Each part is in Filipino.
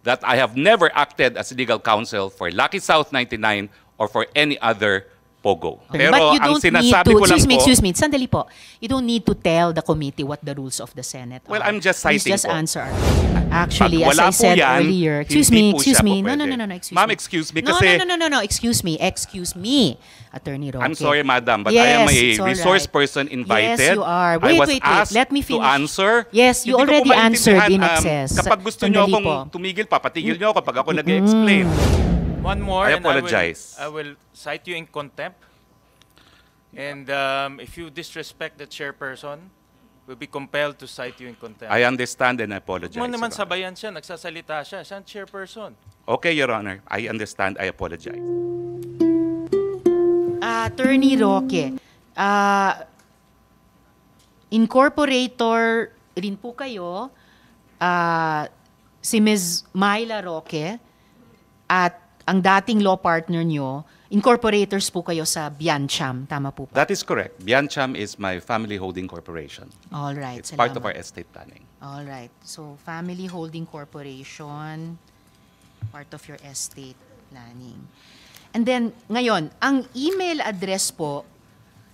that I have never acted as legal counsel for Lucky South 99 or for any other POGO. Pero But you ang don't sinasabi need to, ko lang po, excuse me, sandali po. You don't need to tell the committee what the rules of the Senate well, are. I'm just Please citing just po. answer. Actually, Pag as wala I po said yan, earlier, excuse hindi me, po excuse siya me. po No, pwede. excuse Ma'am, me. excuse me No, kasi... no, excuse me, Attorney Roque. I'm sorry, madam, but Yes, I am it's a all resource right. person invited. Yes, you are. I was Wait. asked Let me to finish. answer. Yes, you Hindi ko po already answered in maintindihan, excess. Kapag gusto nyo Sandali akong po. tumigil, papatigil nyo ako kapag ako nag-explain. One more, I and apologize. I will cite you in contempt. And if you disrespect the chairperson, we'll be compelled to cite you in contempt. I understand and I apologize. Mo naman Your Honor. sabayan siya, nagsasalita siya, siya ang chairperson. Okay, Your Honor. I understand. I apologize. Attorney Roque, incorporator rin po kayo, si Ms. Myla Roque, at ang dating law partner nyo, incorporators po kayo sa Biancham. Tama po ba? That is correct. Biancham is my family holding corporation. All right. It's part of salamat. our estate planning. All right. So, Family Holding Corporation, part of your estate planning. And then, ngayon, ang email address po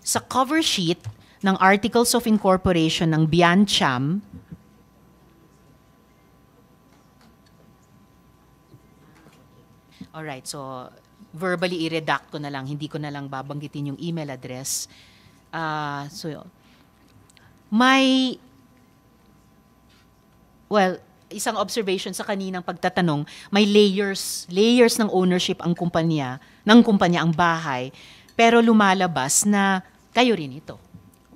sa cover sheet ng Articles of Incorporation ng Biancham, all right, so verbally i-redact ko na lang, hindi ko na lang babanggitin yung email address. Isang observation sa kaninang pagtatanong, may layers ng ownership ang kumpanya ang bahay, pero lumalabas na kayo rin ito.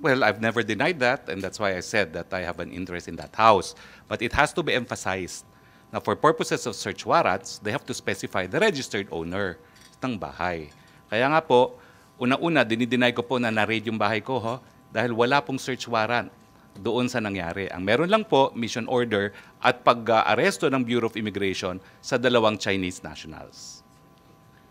Well, I've never denied that, and that's why I said that I have an interest in that house. But it has to be emphasized na for purposes of search warrants, they have to specify the registered owner ng bahay. Kaya nga po, una-una, dinideny ko po na na-raid yung bahay ko dahil wala pong search warrant doon sa nangyari. Ang meron lang po, mission order at pag-aresto ng Bureau of Immigration sa 2 Chinese nationals.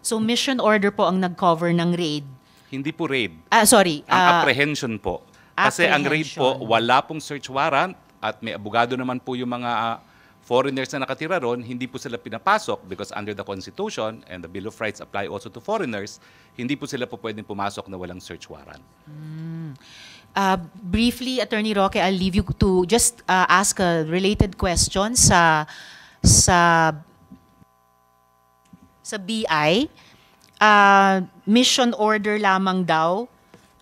So mission order po ang nag-cover ng raid. Hindi po raid. Sorry. Ang apprehension po. Kasi ang raid po, apprehension. wala pong search warrant at may abogado naman po yung mga foreigners na nakatira ron, hindi po sila pinapasok because under the Constitution and the Bill of Rights apply also to foreigners, hindi po sila po pwedeng pumasok na walang search warrant. Briefly, Attorney Roque, I'll leave you to just ask a related question sa BI. Mission order lamang daw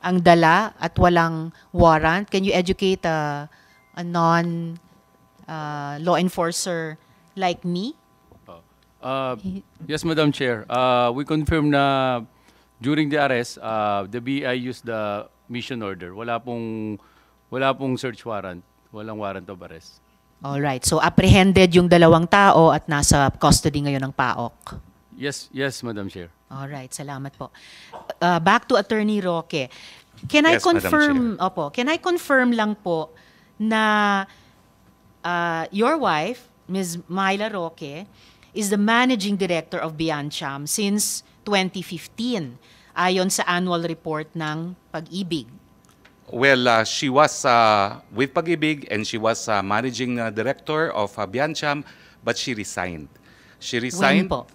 ang dala at walang warrant. Can you educate a non-law enforcer like me? Yes, Madam Chair. We confirm na during the arrest, the BI used the mission order. Wala pong search warrant. Walang warrant of arrest. All right. So apprehended yung 2 tao at nasa custody ngayon ng PAOK. Yes, Madam Chair. All right, salamat po. Back to Attorney Roque. Can I Yes, Madam confirm, Chair. can I confirm lang po na your wife, Ms. Myla Roque, is the managing director of Biancham since 2015 ayon sa annual report ng Pag-ibig. Well, she was with Pag-ibig and she was managing director of Biancham, but she resigned. She resigned. When po?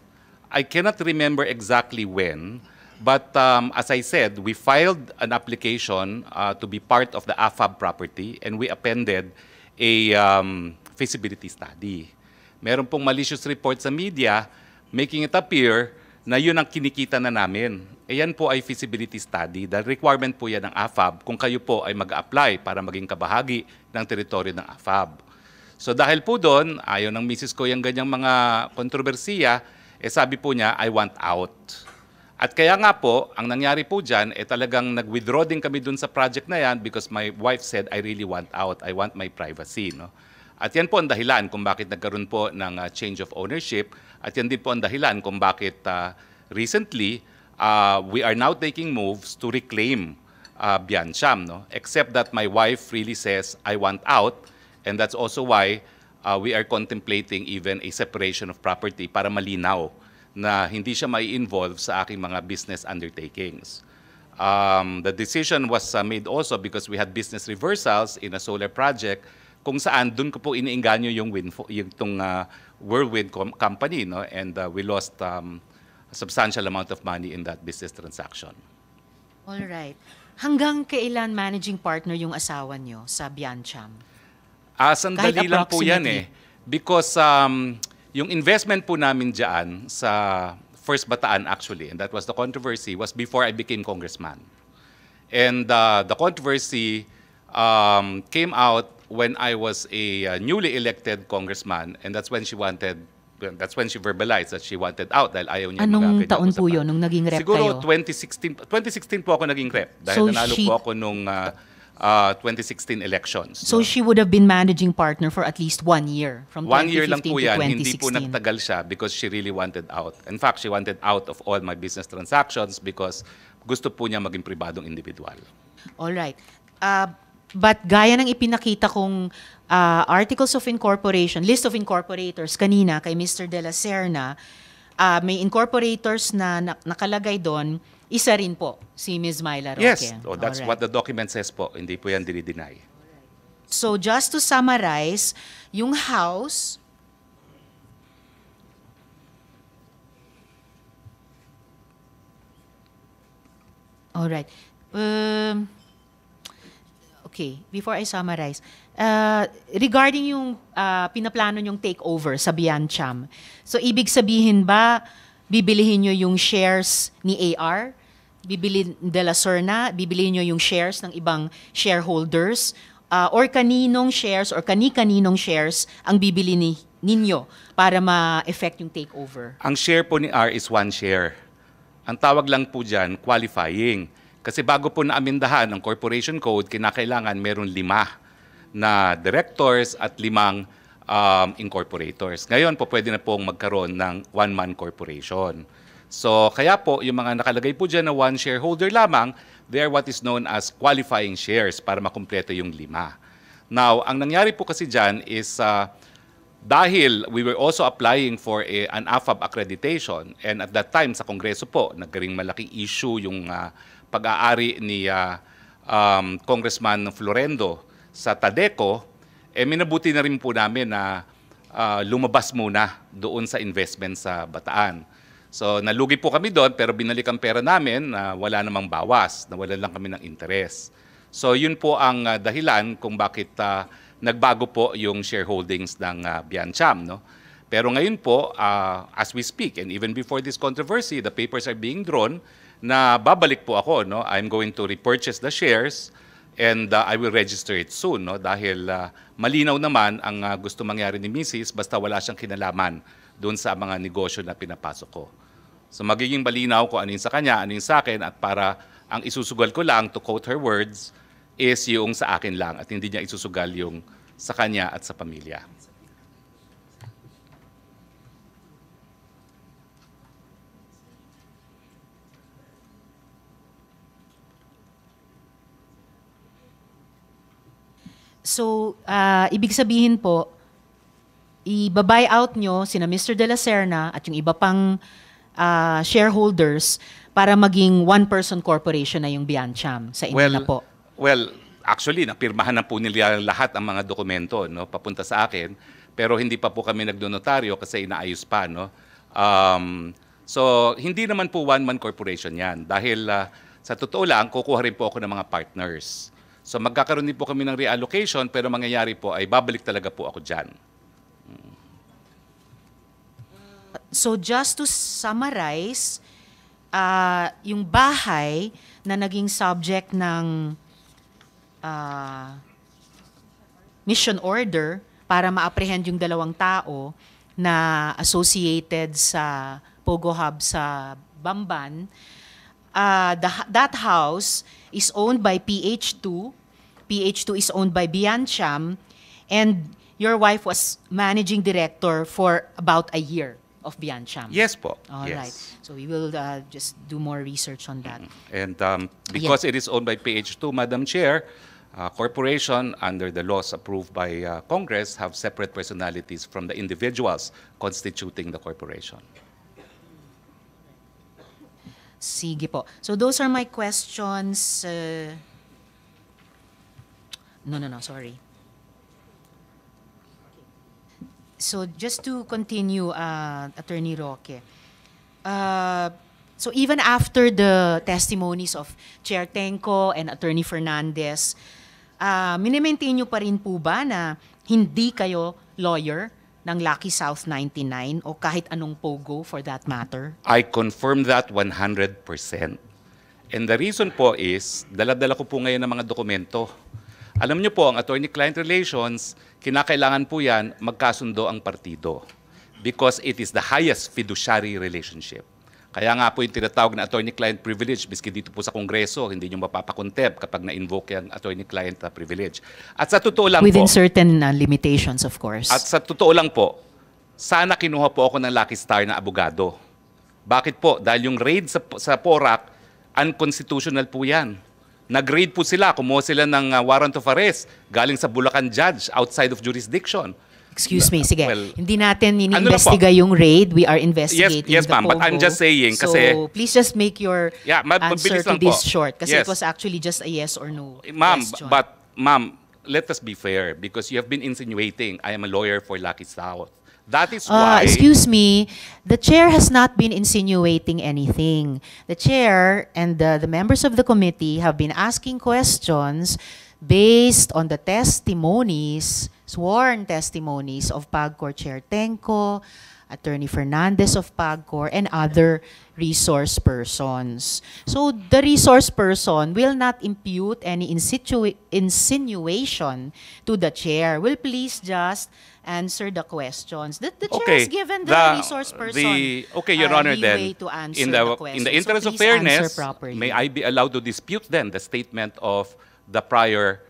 I cannot remember exactly when, but as I said, we filed an application to be part of the AFAB property and we appended a feasibility study. Meron pong malicious report sa media making it appear na yun ang kinikita na namin. E yan po ay feasibility study. The requirement po yan ng AFAB kung kayo po ay mag-apply para maging kabahagi ng teritoryo ng AFAB. So dahil po doon, ayaw ng misis ko yung ganyang mga kontrobersiya, sabi po niya, I want out. At kaya nga po, ang nangyari po dyan, talagang nag-withdraw din kami dun sa project na yan because my wife said, I really want out. I want my privacy. No? At yan po ang dahilan kung bakit nagkaroon po ng change of ownership. At yan din po ang dahilan kung bakit recently, we are now taking moves to reclaim Biancham. No? Except that my wife really says, I want out. And that's also why we are contemplating even a separation of property para malinaw na hindi siya mai-involve sa aking mga business undertakings. The decision was made also because we had business reversals in a solar project kung saan doon ko po iniinganyo yung Whirlwind company, no? And we lost a substantial amount of money in that business transaction. All right. Hanggang kailan managing partner yung asawa nyo sa Biancham? Sandali lang po yan approximately. Because yung investment po namin dyan sa First Bataan actually, and that was the controversy, was before I became congressman. And the controversy came out when I was a newly elected congressman, and that's when she verbalized that she wanted out dahil ayaw niya Anong magaganyan taon po usapan. yun nung naging rep Siguro kayo? 2016 po ako naging rep dahil So nanalo she- po ako nung 2016 elections. So she would have been managing partner for at least 1 year, from 1 year 2015 lang po to yan, 2016. hindi po nagtagal siya because she really wanted out. In fact, she wanted out of all my business transactions because gusto po niya maging pribadong individual. All right. But gaya ng ipinakita kong Articles of Incorporation, List of Incorporators kanina kay Mr. De La Serna, may incorporators na nakalagay doon, isa rin po si Ms. Myla Roque. Yes, that's Alright. what the document says po. Hindi po yan dinideny. So just to summarize, yung house, all right. Okay, before I summarize, regarding yung pinaplano yung takeover sa Biancham, so ibig sabihin ba, bibilihin nyo yung shares ni AR? Bibili De La Serna? Bibilihin nyo yung shares ng ibang shareholders? Or kaninong shares or kani-kaninong shares ang bibili ninyo para ma-effect yung takeover? Ang share po ni R is 1 share. Ang tawag lang po dyan, qualifying. Kasi bago po naamindahan ang corporation code, kinakailangan meron 5 na directors at 5 incorporators. Ngayon po pwede na pong magkaroon ng one-man corporation. So kaya po yung mga nakalagay po dyan na 1 shareholder lamang, they are what is known as qualifying shares para makumpleto yung 5. Now, ang nangyari po kasi dyan is dahil we were also applying for an AFAB accreditation, and at that time sa Kongreso po, nagkaring malaking issue yung pag-aari ni Congressman Florendo sa Tadeco, minabuti na rin po namin na lumabas muna doon sa investment sa Bataan. So nalugi po kami doon pero binalik ang pera namin na wala namang bawas, nawalan lang kami ng interest. So yun po ang dahilan kung bakit nagbago po yung shareholdings ng Biancham, no? Pero ngayon po, as we speak, and even before this controversy, the papers are being drawn na babalik po ako, no? I'm going to repurchase the shares and I will register it soon, no? Dahil malinaw naman ang gusto mangyari ni Mrs. basta wala siyang kinalaman doon sa mga negosyo na pinapasok ko. So magiging malinaw kung ano yung sa kanya, ano yung sa akin, at para ang isusugal ko lang, to quote her words, is yung sa akin lang at hindi niya isusugal yung sa kanya at sa pamilya. So, ibig sabihin po, i-buy out nyo sina Mr. De La Serna at yung iba pang shareholders para maging one-person corporation na yung Biancham sa inyo na po. Well, actually, napirmahan na po nila lahat ang mga dokumento, no, papunta sa akin, pero hindi pa po kami nagdonotaryo kasi inaayos pa, no. So, hindi naman po one-man corporation yan dahil sa totoo lang, kukuha rin po ako ng mga partners. So, magkakaroon din po kami ng reallocation pero mangyayari po ay babalik talaga po ako dyan. So just to summarize, yung bahay na naging subject ng mission order para ma-apprehend yung 2 tao na associated sa Pogo Hub sa Bamban, that house is owned by PH2. PH2 is owned by Biancham, and your wife was managing director for about a year of Biancham. Yes po. All yes. right. So we will just do more research on that. And because it is owned by PH2, Madam Chair, corporation under the laws approved by Congress have separate personalities from the individuals constituting the corporation. Sige po. So those are my questions. No, sorry. So just to continue, Attorney Roque, so even after the testimonies of Chair Tenco and Attorney Fernandez, minimaintain nyo pa rin po ba na hindi kayo lawyer ng Lucky South 99 o kahit anong POGO for that matter? I confirm that 100%. And the reason po is, dala-dala ko po ngayon ng mga dokumento. Alam niyo po, ang attorney-client relations, kinakailangan po yan magkasundo ang partido because it is the highest fiduciary relationship. Kaya nga po yung tinatawag na attorney-client privilege, miski dito po sa Kongreso, hindi nyo mapapakontep kapag na-invoke yung attorney-client privilege. At sa totoo lang Within po, certain limitations, of course. at sa totoo lang po, sana kinuha po ako ng Lucky Star na abogado. Bakit po? Dahil yung raid sa PORAC, unconstitutional po yan. Nag-raid po sila, kumuha sila ng warrant of arrest galing sa Bulacan judge outside of jurisdiction. Excuse me, sige. Well, Hindi natin ano na ini-investiga yung raid. We are investigating Yes, the ma'am, but I'm POGO. just saying So, kasi- please just make your Yeah, answer mabilis to lang this po. short. Kasi it Yes. was actually just a yes or no Ma'am, question. but ma'am, let us be fair because you have been insinuating I am a lawyer for Lucky South. That is why... Excuse me, the chair has not been insinuating anything. The chair and the members of the committee have been asking questions based on the testimonies, sworn testimonies of PAGCOR Chair Tenco, Attorney Fernandez of PAGCOR, and other resource persons. So the resource person will not impute any insinuation to the chair. Will please just answer the questions. The chair has given the resource person Your Honor, leeway then, to answer in the the questions. interest So of please answer fairness, properly. may I be allowed to dispute then the statement of the prior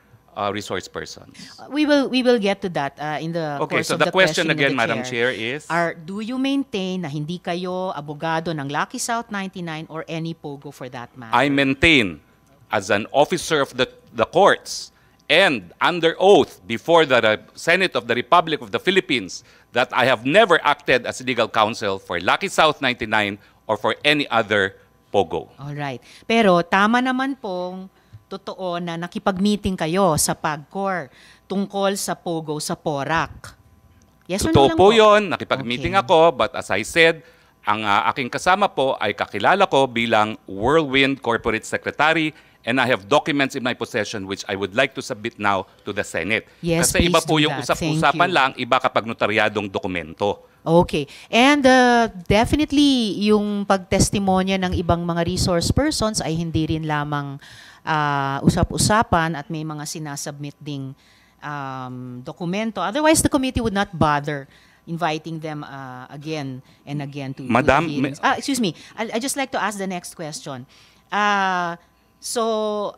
resource persons? We will get to that in the Okay, course so of the the question questioning of again, the Madam Chair, is... Do you maintain na hindi kayo abogado ng Lucky South 99 or any POGO for that matter? I maintain as an officer of the courts and under oath before the Senate of the Republic of the Philippines that I have never acted as legal counsel for Lucky South 99 or for any other POGO. Alright. Pero tama naman pong totoo na nakipag-meeting kayo sa PAGCOR tungkol sa POGO sa PORAC. Yes or no Totoo lang po yun, nakipag-meeting Okay. ako, but as I said, ang aking kasama po ay kakilala ko bilang Whirlwind Corporate Secretary and I have documents in my possession which I would like to submit now to the Senate. Yes, Kasi iba please po do yung that. usap-usapan Thank you. lang, iba kapag notaryadong dokumento. Okay. And definitely, yung pagtestimonya ng ibang mga resource persons ay hindi rin lamang usap-usapan at may mga sinasubmit ding dokumento. Otherwise, the committee would not bother inviting them again and again to Madam, the hearings. Excuse me. I just like to ask the next question. So,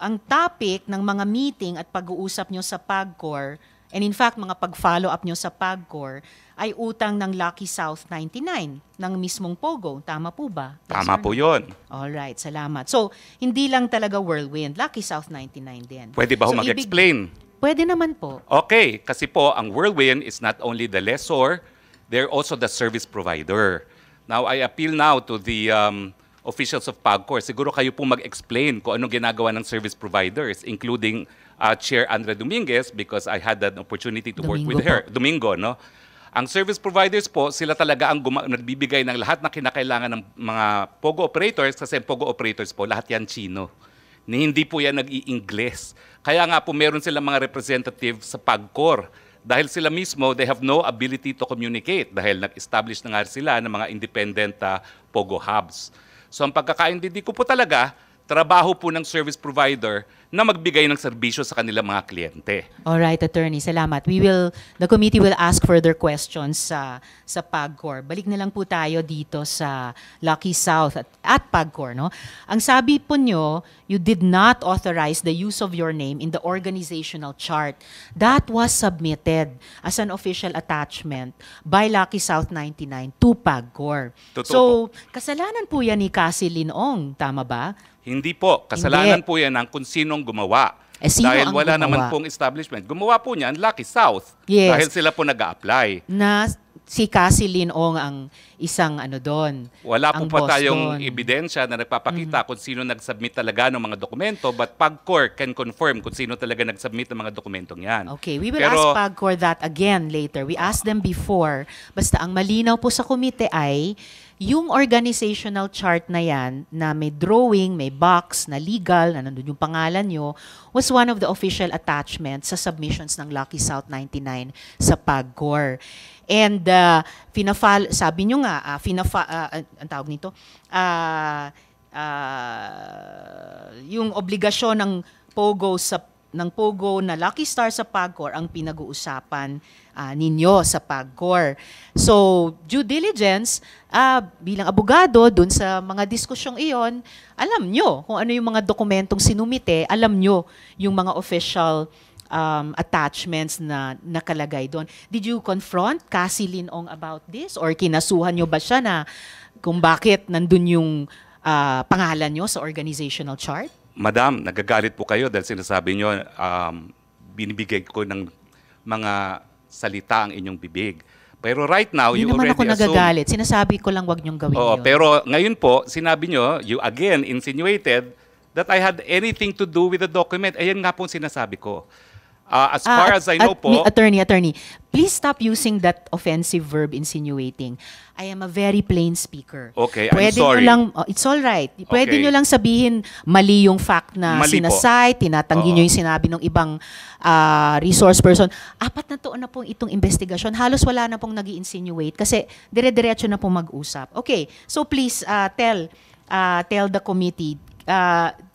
ang topic ng mga meeting at pag-uusap nyo sa PAGCOR, and in fact, mga pag-follow up nyo sa PAGCOR, ay utang ng Lucky South 99, ng mismong POGO. Tama po ba? Yes Tama or po no? yun. Alright, salamat. So, hindi lang talaga Whirlwind, Lucky South 99 din. Pwede ba ho So, mag-explain? Pwede naman po. Okay, kasi po ang Whirlwind is not only the lessor, they're also the service provider. Now, I appeal now to the officials of PAGCOR. Siguro kayo po mag-explain kung anong ginagawa ng service providers, including Chair Andrea Dominguez because I had an opportunity to work with Domingo her. Domingo, no? Ang service providers po, sila talaga ang nagbibigay ng lahat na kinakailangan ng mga POGO operators kasi POGO operators po, lahat yan Chino. Hindi po yan nag-i-Ingles. Kaya nga po meron silang mga representative sa PAGCOR. Dahil sila mismo, they have no ability to communicate dahil nag-establish na nga sila ng mga independent POGO hubs. So ang pagkakaintindi ko po talaga, trabaho po ng service provider na magbigay ng serbisyo sa kanilang mga kliyente. Alright, attorney, salamat. The committee will ask further questions sa PAGCOR. Balik na lang po tayo dito sa Lucky South at PAGCOR, no? Ang sabi po nyo, you did not authorize the use of your name in the organizational chart. That was submitted as an official attachment by Lucky South 99 to PAGCOR. Totoo So, kasalanan po yan ni Cassie Linong, tama ba? Hindi po. Kasalanan Hindi. po yan ng kung sinong gumawa. Sino Dahil ang wala gumawa? naman pong establishment. Gumawa po niyan Lucky South. Yes. Dahil sila po nag-a-apply. Na si Cassie Linong ang isang ano doon. Wala ang po pa boss tayong doon. ebidensya na nagpapakita kung sino nag-submit talaga ng mga dokumento, but PAGCOR can confirm kung sino talaga nag-submit ng mga dokumentong yan. Okay, we will Pero, ask PAGCOR that again later. We asked them before. Basta ang malinaw po sa komite ay yung organizational chart na yan, na may drawing, may box, na legal, na nandun yung pangalan nyo, was one of the official attachments sa submissions ng Lucky South 99 sa PAGCOR. And sabi nyo nga, ang tawag nito, yung obligasyon ng Pogo na Lucky Star sa PAGCOR ang pinag-uusapan ninyo sa PAGCOR. So, due diligence, bilang abogado, dun sa mga diskusyong iyon, alam nyo kung ano yung mga dokumentong sinumite, alam nyo yung mga official attachments na nakalagay doon. Did you confront Cassie Linong about this? Or kinasuhan nyo ba siya na kung bakit nandun yung pangalan nyo sa organizational chart? Madam, nagagalit po kayo dahil sinasabi nyo, binibigay ko ng mga salita ang inyong bibig. Pero right now, Hindi you naman already ako assume... nagagalit. Sinasabi ko lang wag niyong gawin Oo, yun. pero ngayon po, sinabi nyo, you again insinuated that I had anything to do with the document. Ayan nga po ang sinasabi ko. As far as I know po... Attorney, please stop using that offensive verb insinuating. I am a very plain speaker. Okay, I'm Pwede sorry. Nyo lang, it's all right. Pwede Okay. nyo lang sabihin mali yung fact na Mali po. sinasite, tinatanggi Oo. nyo yung sinabi ng ibang resource person. 4 na taon na pong itong investigasyon. Halos wala na pong nag-i-insinuate kasi dire-diretso na pong mag-usap. Okay, so please tell the committee,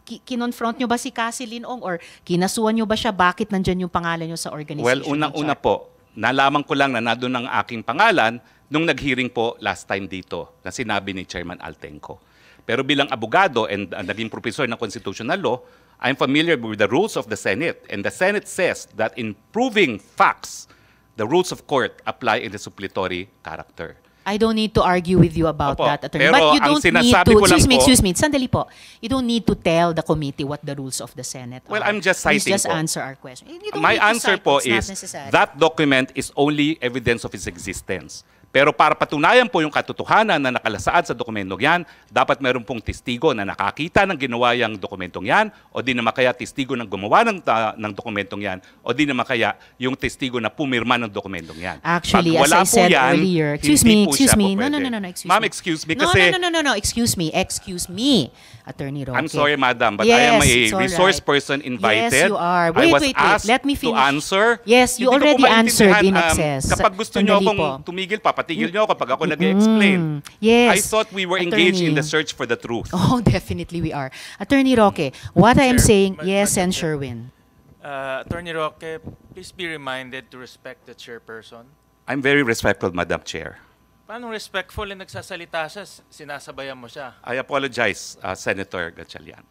kinonfront nyo ba si Cassie Linong or kinasuhan nyo ba siya? Bakit nandyan yung pangalan nyo sa organization? Well, unang-una po, nalaman ko lang na nandun ang aking pangalan nung nag-hearing po last time dito na sinabi ni Chairman Altenco. Pero bilang abogado and naging professor ng constitutional law, I'm familiar with the rules of the Senate. And the Senate says that in proving facts, the rules of court apply in the suppletory character. I don't need to argue with you about Opo, that, attorney. pero But you ang don't need sinasabi to, ko lang po- excuse me, sandali po. You don't need to tell the committee what the rules of the Senate Well, are. I'm just Please citing just po. answer our question. You don't My need to answer cite, po it's not is necessary. that document is only evidence of its existence. Pero para patunayan po yung katotohanan na nakalasaad sa dokumentong yan, dapat meron pong testigo na nakakita ng ginawa yung dokumentong yan, o di naman kaya testigo ng gumawa ng dokumentong yan, o di naman kaya yung testigo na pumirma ng dokumentong yan. Actually, Pag as wala I po said yan, earlier, excuse hindi me, po excuse siya me. po No, pwede. excuse Ma'am, me. excuse me kasi... No, excuse me, Attorney Roque. I'm sorry, madam, but I am a Yes, it's all resource right. person invited. Yes, you are. I was Wait. asked Let me to finish. answer. Yes, you Hindi ko po already answered in maintindihan, excess. Kapag gusto niyo Sandali akong po. tumigil, papatigil niyo ako pag ako nag-explain. Yes. I thought we were engaged in the Attorney. search for the truth. Oh, definitely we are. Attorney Roque, what I am Chair, saying, Madam yes, and Chair. Sherwin. Attorney Roque, please be reminded to respect the chairperson. I'm very respectful, Madam Chair. Paano respectful na nagsasalita siya, sinasabayan mo siya? I apologize, Senator Gatchalian.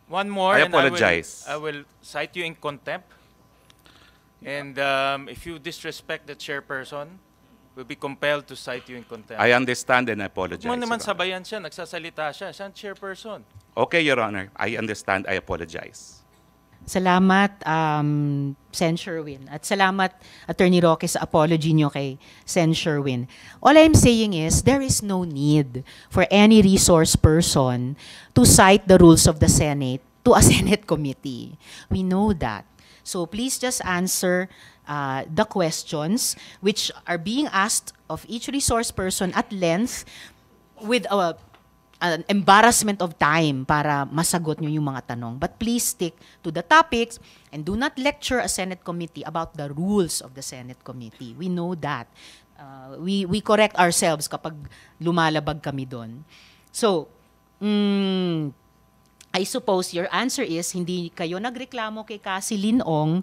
One more, I and apologize. I will cite you in contempt. And if you disrespect the chairperson, we'll be compelled to cite you in contempt. I understand and I apologize. Huwag mo naman Your Honor. sabayan siya, nagsasalita siya. Siya ang chairperson. Okay, Your Honor. I understand. I apologize. Salamat, Sen Sherwin. At salamat, Attorney Roque, sa apology niyo kay Sen Sherwin. All I'm saying is, there is no need for any resource person to cite the rules of the Senate to a Senate committee. We know that. So please just answer the questions which are being asked of each resource person at length with an embarrassment of time para masagot nyo yung mga tanong. But please stick to the topics and do not lecture a Senate committee about the rules of the Senate committee. We know that. We correct ourselves kapag lumalabag kami doon. So, I suppose your answer is hindi kayo nagreklamo kay Cassie Linong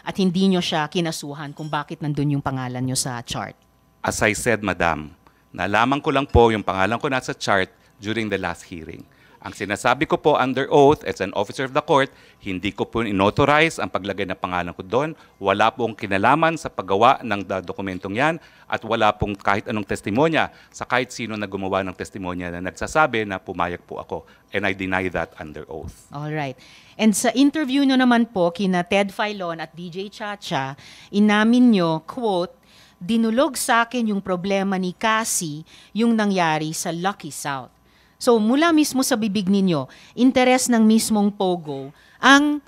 at hindi nyo siya kinasuhan kung bakit nandun yung pangalan nyo sa chart. As I said, Madam, nalaman ko lang po yung pangalan ko nasa chart during the last hearing. Ang sinasabi ko po under oath as an officer of the court, hindi ko po inauthorize ang paglagay ng pangalan ko doon. Wala pong kinalaman sa paggawa ng dokumentong yan at wala pong kahit anong testimonya sa kahit sino na gumawa ng testimonya na nagsasabi na pumayag po ako. And I deny that under oath. All right. And sa interview nyo naman po kina Ted Filon at DJ Chacha, inamin nyo, quote, dinulog sa akin yung problema ni Cassie, yung nangyari sa Lucky South. So mula mismo sa bibig ninyo, interes ng mismong Pogo ang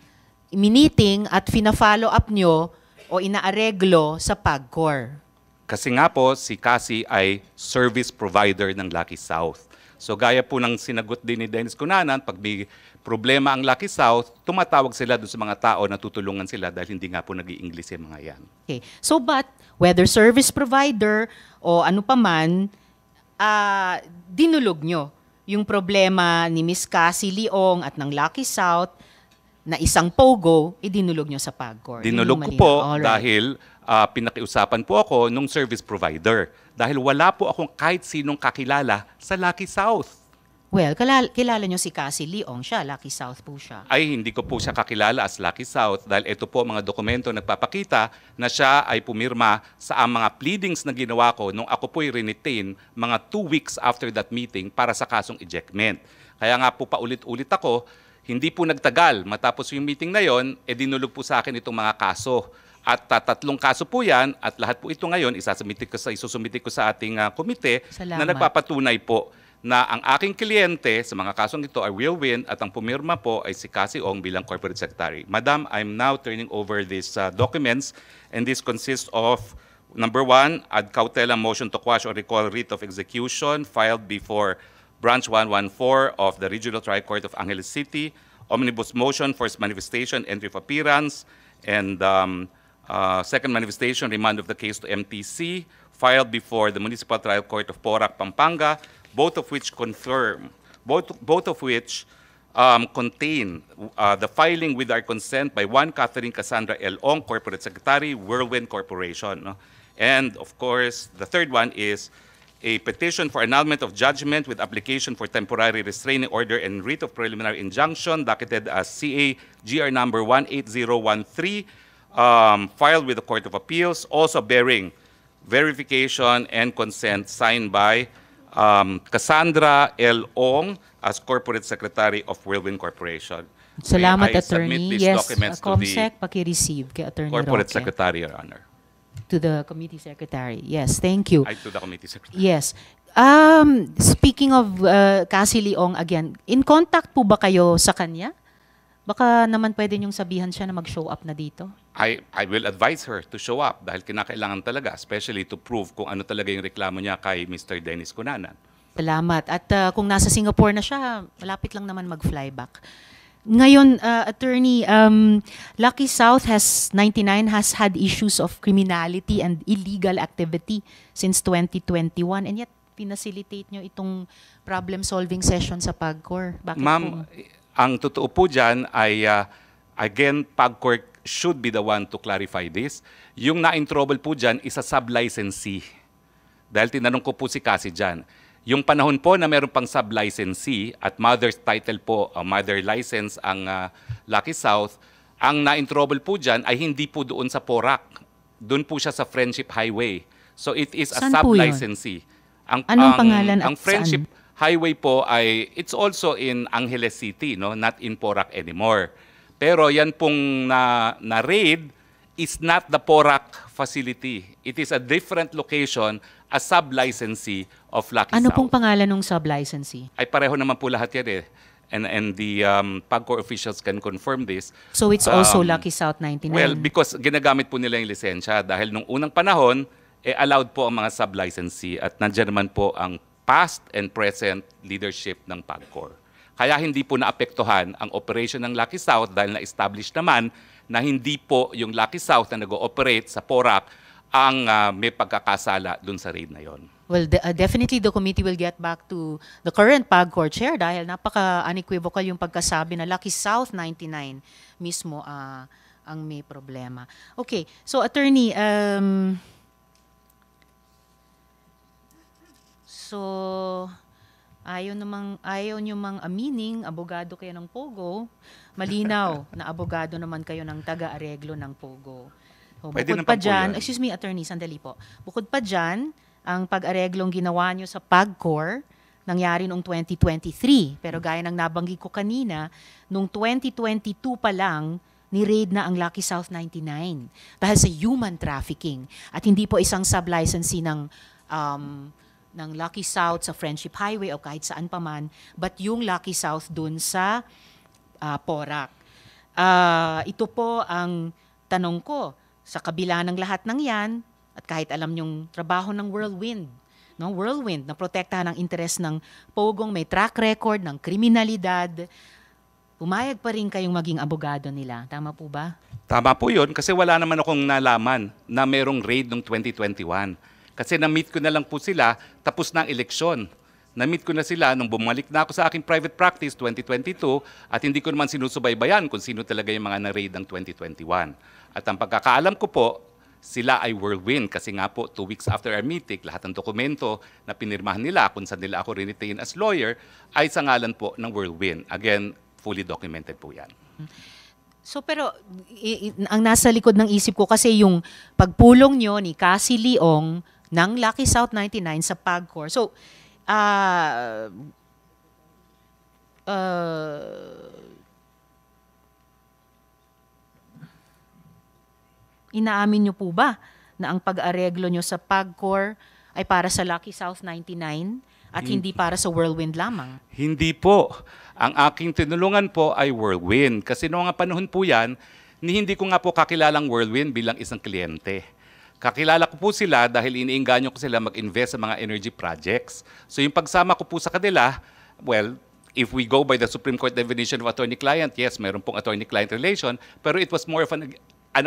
miniting at fina-follow up nyo o inaareglo sa PAGCOR. Kasi nga po, si Cassie ay service provider ng Lucky South. So gaya po ng sinagot din ni Dennis Cunanan, pag may problema ang Lucky South, tumatawag sila doon sa mga tao na tutulungan sila dahil hindi nga po nag-i-English yung mga yan. Okay. So but, whether service provider o ano pa man, dinulog nyo yung problema ni Miss Cassie Leong at ng Lucky South na isang Pogo, idinulog nyo sa PAGCOR. Dinulog ko po dahil pinakiusapan po ako nung service provider. Dahil wala po akong kahit sinong kakilala sa Lucky South. Well, kilala nyo si Cassie Leong, siya, Lucky South po siya. Ay hindi ko po siya kakilala as Lucky South dahil ito po mga dokumento nagpapakita na siya ay pumirma sa mga pleadings na ginawa ko nung ako po'y retain mga 2 weeks after that meeting para sa kasong ejectment. Kaya nga po paulit-ulit ako, hindi po nagtagal. Matapos yung meeting na yon, dinulog po sa akin itong mga kaso. At 3 kaso po yan at lahat po ito ngayon isusumite ko sa ating komite na nagpapatunay po na ang aking kliyente sa mga kasong ito ay will win at ang pumirma po ay si Cassie Ong bilang Corporate Secretary. Madam, I'm now turning over these documents and this consists of number 1, ad cautelam motion to quash or recall writ of execution filed before Branch 114 of the Regional Trial Court of Angeles City, omnibus motion, first manifestation, entry of appearance, and second manifestation, remand of the case to MTC, filed before the Municipal Trial Court of Porac, Pampanga, both of which contain the filing with our consent by one Catherine Cassandra L. Ong, Corporate Secretary, Whirlwind Corporation. No? And of course, the third one is a petition for annulment of judgment with application for temporary restraining order and writ of preliminary injunction, docketed as CA GR number 18013, filed with the Court of Appeals, also bearing verification and consent signed by Cassandra L. Ong as Corporate Secretary of Whirlwind Corporation. Salamat, May I submit Attorney. these Yes, documents to the COMSEC, paki-receive kay Attorney Corporate Roque. Secretary, Your Honor. To the Committee Secretary. Yes, thank you. To the Committee Secretary. Yes. Speaking of Cassie Leong again, in contact po ba kayo sa kanya? Baka naman pwede niyong sabihan siya na mag-show up na dito. I will advise her to show up dahil kinakailangan talaga, especially to prove kung ano talaga yung reklamo niya kay Mr. Dennis Cunanan. Salamat. At kung nasa Singapore na siya, malapit lang naman mag-fly back. Ngayon, Attorney, Lucky South has had issues of criminality and illegal activity since 2021 and yet pinacilitate nyo itong problem-solving session sa PAGCOR. Bakit Ma'am, po? ang totoo po dyan ay, again, PAGCOR should be the one to clarify this. Yung na-in-trouble po dyan is a sub-licensee. Dahil tinanong ko po si Cassie dyan. Yung panahon po na meron pang sub-licensee at mother's title po, mother license ang Lucky South, ang na-in-trouble po dyan ay hindi po doon sa Porac. Doon po siya sa Friendship Highway. So it is a Saan po yun? sub-licensee. Anong pangalan at ang Friendship saan? Highway po ay, it's also in Angeles City, no? Not in Porac anymore. Pero yan pong na-raid is not the Porac facility. It is a different location, a sub-licensee of Lucky Ano South. pong pangalan ng sub-licensee? Ay pareho naman po lahat yan eh. And the PAGCOR officials can confirm this. So it's also Lucky South 99? Well, because ginagamit po nila yung lisensya dahil nung unang panahon, allowed po ang mga sub-licensee at nandiyan naman po ang past and present leadership ng PAGCOR. Kaya hindi po naapektuhan ang operation ng Lucky South dahil na-establish naman na hindi po yung Lucky South na nag-ooperate sa Porac ang may pagkakasala dun sa raid na yon. Well, definitely the committee will get back to the current PAGCOR chair dahil napaka-unequivocal yung pagkasabi na Lucky South 99 mismo ang may problema. Okay, so Attorney, so ayaw nyo mang amining, abogado kayo ng Pogo, malinaw na abogado naman kayo ng taga-areglo ng Pogo. So, Pwede bukod naman pa po dyan, yan. excuse me Attorney, sandali po. Bukod pa dyan, ang pag-areglong ginawa nyo sa PAGCOR, nangyari noong 2023. Pero gaya ng nabanggit ko kanina, noong 2022 pa lang, ni-raid na ang Lucky South 99 dahil sa human trafficking. At hindi po isang sub-licensee ng Lucky South sa Friendship Highway o kahit saan pa man, but yung Lucky South dun sa Porac. Ito po ang tanong ko, sa kabila ng lahat ng yan, at kahit alam yung trabaho ng Whirlwind, no? Whirlwind na protektahan ang interes ng Pogong, may track record ng kriminalidad, pumayag pa rin kayong maging abogado nila. Tama po ba? Tama po yun kasi wala naman akong nalaman na merong raid noong 2021. Kasi na-meet ko na lang po sila tapos na ang eleksyon. Na-meet ko na sila nung bumalik na ako sa aking private practice 2022 at hindi ko naman sinusubaybayan kung sino talaga yung mga na-raid ng 2021. At ang pagkakaalam ko po, sila ay Whirlwind kasi nga po 2 weeks after our meeting, lahat ng dokumento na pinirmahan nila kung saan nila ako retain as lawyer ay sa ngalan po ng Whirlwind. Again, fully documented po yan. So pero ang nasa likod ng isip ko kasi yung pagpulong nyo ni Cassie Leong ng Lucky South 99 sa PAGCOR. So, inaamin nyo po ba na ang pag-areglo nyo sa PAGCOR ay para sa Lucky South 99 at hindi para sa Whirlwind lamang? Hindi po. Ang aking tinulungan po ay Whirlwind. Kasi noong nga panahon po yan, hindi ko nga po kakilalang Whirlwind bilang isang kliyente. Kakilala ko po sila dahil iniinganyo ko sila mag-invest sa mga energy projects. So yung pagsama ko po sa kanila, well, if we go by the Supreme Court definition of attorney-client, yes, meron pong attorney-client relation, pero it was more of an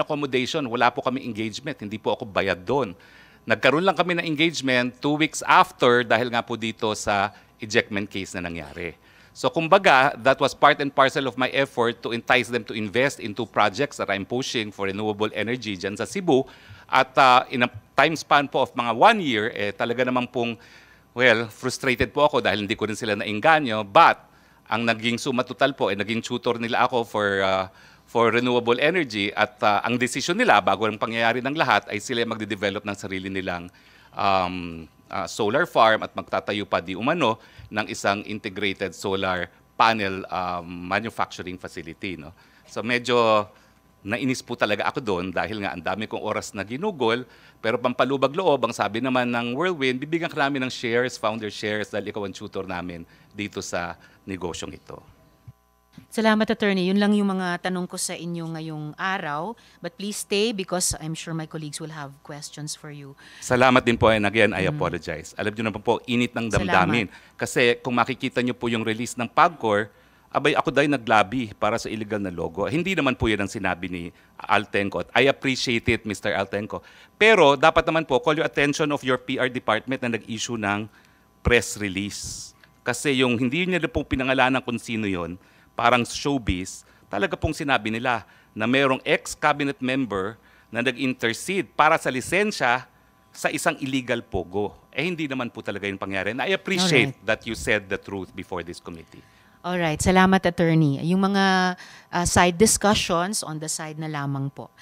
accommodation. Wala po kami engagement. Hindi po ako bayad doon. Nagkaroon lang kami ng engagement 2 weeks after dahil nga po dito sa ejectment case na nangyari. So kumbaga, that was part and parcel of my effort to entice them to invest into projects that I'm pushing for renewable energy dyan sa Cebu. At in a time span po of mga 1 year, talaga naman pong, well, frustrated po ako dahil hindi ko rin sila nainganyo. But ang naging suma total po, naging tutor nila ako for renewable energy at ang desisyon nila bago ang pangyayari ng lahat ay sila magde-develop ng sarili nilang solar farm at magtatayo pa di umano ng isang integrated solar panel manufacturing facility. No? So medyo nainis po talaga ako doon dahil nga ang dami kong oras na ginugol, pero pampalubag loob, ang sabi naman ng Whirlwind, bibigyan ka namin ng shares, founder shares, dahil ikaw ang tutor namin dito sa negosyong ito. Salamat, Attorney. Yun lang yung mga tanong ko sa inyo ngayong araw. But please stay because I'm sure my colleagues will have questions for you. Salamat din po, and again, I apologize. Alam niyo naman po, init ng damdamin. Kasi kung makikita niyo po yung release ng PAGCOR, abay ako dahil naglabi para sa illegal na logo. Hindi naman po yan ang sinabi ni Altenco. I appreciate it, Mr. Altenco. Pero dapat naman po, call your attention of your PR department na nag-issue ng press release. Kasi yung hindi niya na pong pinangalanan kung sino yon, parang showbiz, talaga pong sinabi nila na mayroong ex-cabinet member na nag-intercede para sa lisensya sa isang illegal pogo. Hindi naman po talaga yung pangyari. And I appreciate that you said the truth before this committee. Alright, salamat, Attorney. Yung mga side discussions on the side na lamang po.